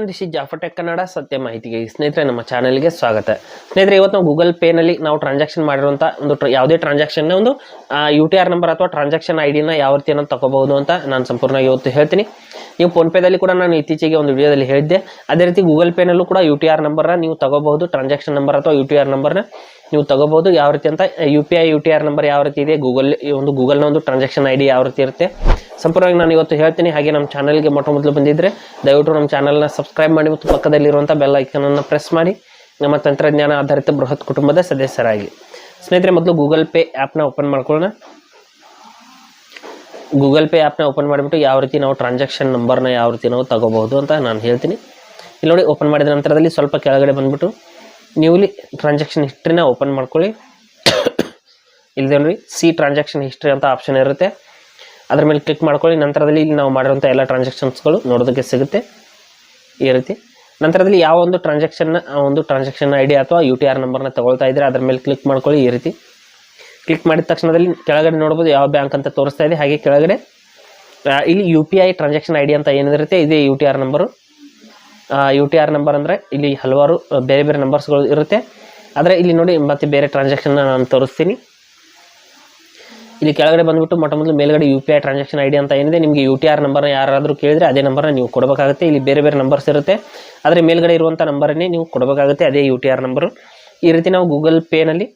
This is Jafar tech Kannada ಸತ್ಯ ಮಾಹಿತಿಗೆ ಸ್ನೇಹಿತರೆ ನಮ್ಮ ಚಾನಲ್ಗೆ ಸ್ವಾಗತ. ಸ್ನೇಹಿತರೆ, ಇವತ್ತು ನಾವು ಗೂಗಲ್ ಪೇನಲ್ಲಿ ನಾವು ಟ್ರಾನ್ಸಾಕ್ಷನ್ ಮಾಡಿರುವಂಥ ಒಂದು ಯಾವುದೇ ಟ್ರಾನ್ಸಾಕ್ಷನ್ನ ಒಂದು UTR ನಂಬರ್ ಅಥವಾ ಟ್ರಾನ್ಸಾಕ್ಷನ್ ID ನ ಯಾವ ರೀತಿ ಅನ್ನೋದು ತಗೋಬಹುದು ಅಂತ ನಾನು ಸಂಪೂರ್ಣ ಇವತ್ತು ಹೇಳ್ತೀನಿ. ನೀವು ಫೋನ್ಪೇದಲ್ಲಿ ಕೂಡ ನಾನು ಇತ್ತೀಚೆಗೆ ಒಂದು ವಿಡಿಯೋದಲ್ಲಿ ಹೇಳಿದ್ದೆ. ಅದೇ ರೀತಿ ಗೂಗಲ್ ಪೇನಲ್ಲೂ ಕೂಡ UTR ನಂಬರ್ನ ನೀವು ತಗೋಬಹುದು. ಟ್ರಾನ್ಸಾಕ್ಷನ್ ನಂಬರ್ ಅಥವಾ UTR ನಂಬರ್ನ ನೀವು ತಗೋಬಹುದು. ಯಾವ ರೀತಿ ಅಂತ UPI UTR ನಂಬರ್ ಯಾವ ರೀತಿ ಇದೆ, ಗೂಗಲ್ನ ಒಂದು ಟ್ರಾನ್ಸಾಕ್ಷನ್ ID ಯಾವ ರೀತಿ ಇರುತ್ತೆ ಸಂಪೂರ್ಣವಾಗಿ ನಾನು ಇವತ್ತು ಹೇಳ್ತೀನಿ. ಹಾಗೆ ನಮ್ಮ ಚಾನಲ್ಗೆ ಮೊದಲು ಬಂದಿದ್ದರೆ ದಯವಿಟ್ಟು ನಮ್ಮ ಚಾನಲ್ನ ಸಬ್ಸ್ಕ್ರೈಬ್ ಮಾಡಿ ಮತ್ತು ಪಕ್ಕದಲ್ಲಿರುವಂಥ ಬೆಲ್ ಐಕನನ್ನು ಪ್ರೆಸ್ ಮಾಡಿ ನಮ್ಮ ತಂತ್ರಜ್ಞಾನ ಆಧಾರಿತ ಬೃಹತ್ ಕುಟುಂಬದ ಸದಸ್ಯರಾಗಿ. ಸ್ನೇಹಿತರೆ, ಮೊದಲು ಗೂಗಲ್ ಪೇ ಆ್ಯಪ್ನ ಓಪನ್ ಮಾಡ್ಕೊಳ್ಳೋಣ. ಗೂಗಲ್ ಪೇ ಆ್ಯಪ್ನ ಓಪನ್ ಮಾಡಿಬಿಟ್ಟು ಯಾವ ರೀತಿ ನಾವು ಟ್ರಾನ್ಸಾಕ್ಷನ್ ನಂಬರ್ನ ಯಾವ ರೀತಿ ನಾವು ತಗೋಬಹುದು ಅಂತ ನಾನು ಹೇಳ್ತೀನಿ. ಇಲ್ಲಿ ನೋಡಿ, ಓಪನ್ ಮಾಡಿದ ನಂತರದಲ್ಲಿ ಸ್ವಲ್ಪ ಕೆಳಗಡೆ ಬಂದುಬಿಟ್ಟು ನೀವು ಇಲ್ಲಿ ಟ್ರಾನ್ಸಾಕ್ಷನ್ ಹಿಸ್ಟ್ರಿನ ಓಪನ್ ಮಾಡ್ಕೊಳ್ಳಿ. ಇಲ್ಲದೆ ನೋಡಿ ಸಿ ಟ್ರಾನ್ಸಾಕ್ಷನ್ ಹಿಸ್ಟ್ರಿ ಅಂತ ಆಪ್ಷನ್ ಇರುತ್ತೆ, ಅದರ ಮೇಲೆ ಕ್ಲಿಕ್ ಮಾಡ್ಕೊಳ್ಳಿ. ನಂತರದಲ್ಲಿ ಇಲ್ಲಿ ನಾವು ಮಾಡಿರುವಂಥ ಎಲ್ಲ ಟ್ರಾನ್ಸಾಕ್ಷನ್ಸ್ಗಳು ನೋಡೋದಕ್ಕೆ ಸಿಗುತ್ತೆ ಈ ರೀತಿ. ನಂತರದಲ್ಲಿ ಯಾವ ಒಂದು ಟ್ರಾನ್ಸಾಕ್ಷನ್ ID ಅಥವಾ UTR ನಂಬರ್ನ ತಗೊಳ್ತಾ ಇದ್ದರೆ ಅದರ ಮೇಲೆ ಕ್ಲಿಕ್ ಮಾಡ್ಕೊಳ್ಳಿ. ಈ ರೀತಿ ಕ್ಲಿಕ್ ಮಾಡಿದ ತಕ್ಷಣದಲ್ಲಿ ಕೆಳಗಡೆ ನೋಡ್ಬೋದು ಯಾವ ಬ್ಯಾಂಕ್ ಅಂತ ತೋರಿಸ್ತಾ ಇದೆ. ಹಾಗೆ ಕೆಳಗಡೆ ಇಲ್ಲಿ UPI ಟ್ರಾನ್ಸಾಕ್ಷನ್ ID ಅಂತ ಏನಿರುತ್ತೆ ಇದೇ UTR ನಂಬರು. UTR ನಂಬರ್ ಅಂದರೆ ಇಲ್ಲಿ ಹಲವಾರು ಬೇರೆ ಬೇರೆ ನಂಬರ್ಸ್ಗಳು ಇರುತ್ತೆ. ಆದರೆ ಇಲ್ಲಿ ನೋಡಿ ಮತ್ತೆ ಬೇರೆ ಟ್ರಾನ್ಸಾಕ್ಷನ್ನ ನಾನು ತೋರಿಸ್ತೀನಿ. ಇಲ್ಲಿ ಕೆಳಗಡೆ ಬಂದುಬಿಟ್ಟು ಮೊದಲು ಮೇಲ್ಗಡೆ UPI ಟ್ರಾನ್ಸಾಕ್ಷನ್ ID ಅಂತ ಏನಿದೆ, ನಿಮಗೆ UTR ನಂಬರ್ನ ಯಾರಾದರೂ ಕೇಳಿದರೆ ಅದೇ ನಂಬರ್ನ ನೀವು ಕೊಡಬೇಕಾಗುತ್ತೆ. ಇಲ್ಲಿ ಬೇರೆ ಬೇರೆ ನಂಬರ್ಸ್ ಇರುತ್ತೆ, ಆದರೆ ಮೇಲ್ಗಡೆ ಇರುವಂಥ ನಂಬರನ್ನೇ ನೀವು ಕೊಡಬೇಕಾಗುತ್ತೆ, ಅದೇ UTR ನಂಬರು. ಈ ರೀತಿ ನಾವು ಗೂಗಲ್ ಪೇನಲ್ಲಿ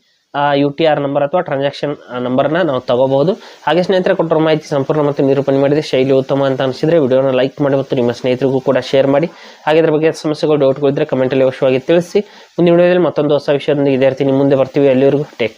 UTR ನಂಬರ್ ಅಥವಾ ಟ್ರಾನ್ಸಾಕ್ಷನ್ ನಂಬರ್ನ ನಾವು ತಗೋಬಹುದು. ಹಾಗೆ ಸ್ನೇಹಿತರೆ, ಕೊಟ್ಟಿರೋ ಮಾಹಿತಿ ಸಂಪೂರ್ಣ ಮತ್ತು ನಿರೂಪಣೆ ಮಾಡಿದೆ, ಶೈಲಿ ಉತ್ತಮ ಅಂತ ಅನಿಸಿದರೆ ವಿಡಿಯೋನ ಲೈಕ್ ಮಾಡಿ ಮತ್ತು ನಿಮ್ಮ ಸ್ನೇಹಿತರಿಗೂ ಕೂಡ ಶೇರ್ ಮಾಡಿ. ಹಾಗೆ ಇದ್ರ ಬಗ್ಗೆ ಸಮಸ್ಯೆಗಳು ಡೌಟ್ಗಳಿದ್ದರೆ ಕಮೆಂಟಲ್ಲಿ ಅವಶ್ಯವಾಗಿ ತಿಳಿಸಿ. ಮುಂದಿನ ವಿಡಿಯೋದಲ್ಲಿ ಮತ್ತೊಂದು ಹೊಸ ವಿಷಯದೊಂದಿಗೆ ಇದೇ ರೀತಿ ನಿಮ್ಮ ಮುಂದೆ ಬರ್ತೀವಿ. ಅಲ್ಲಿವರೆಗೂ ಟೇಕ್ ಕೇರ್.